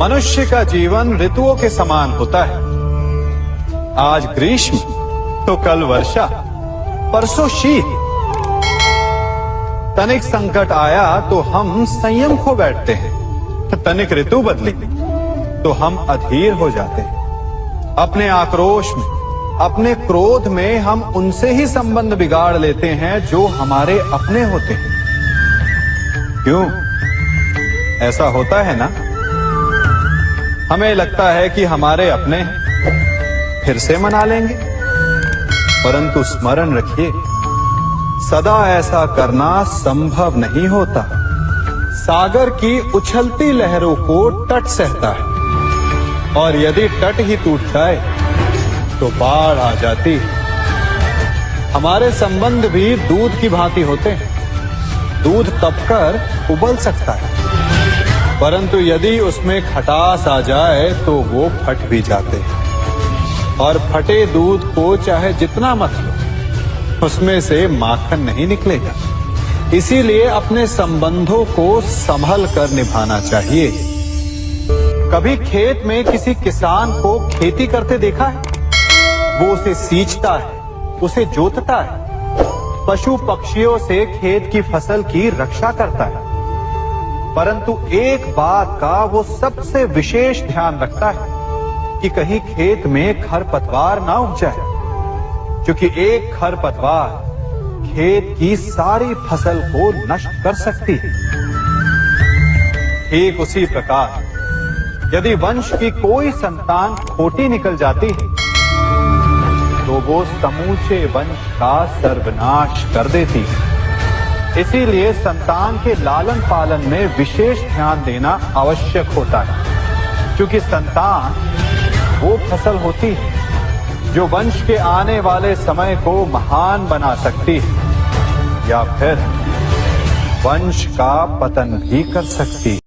मनुष्य का जीवन ऋतुओं के समान होता है। आज ग्रीष्म तो कल वर्षा, परसों शीत। तनिक संकट आया तो हम संयम खो बैठते हैं, तनिक ऋतु बदली तो हम अधीर हो जाते हैं। अपने आक्रोश में, अपने क्रोध में हम उनसे ही संबंध बिगाड़ लेते हैं जो हमारे अपने होते हैं। क्यों ऐसा होता है ना? हमें लगता है कि हमारे अपने फिर से मना लेंगे, परंतु स्मरण रखिए, सदा ऐसा करना संभव नहीं होता। सागर की उछलती लहरों को तट सहता है, और यदि तट ही टूट जाए तो बाढ़ आ जाती है। हमारे संबंध भी दूध की भांति होते हैं। दूध तपकर उबल सकता है, परंतु यदि उसमें खटास आ जाए तो वो फट भी जाते हैं। और फटे दूध को चाहे जितना मत लो, उसमें से माखन नहीं निकलेगा। इसीलिए अपने संबंधों को संभल कर निभाना चाहिए। कभी खेत में किसी किसान को खेती करते देखा है? वो उसे सींचता है, उसे जोतता है, पशु पक्षियों से खेत की फसल की रक्षा करता है, परंतु एक बात का वो सबसे विशेष ध्यान रखता है कि कहीं खेत में खरपतवार ना उग जाए, क्योंकि एक खरपतवार खेत की सारी फसल को नष्ट कर सकती है। ठीक उसी प्रकार यदि वंश की कोई संतान खोटी निकल जाती है तो वो समूचे वंश का सर्वनाश कर देती है। इसीलिए संतान के लालन पालन में विशेष ध्यान देना आवश्यक होता है, क्योंकि संतान वो फसल होती है जो वंश के आने वाले समय को महान बना सकती है या फिर वंश का पतन भी कर सकती है।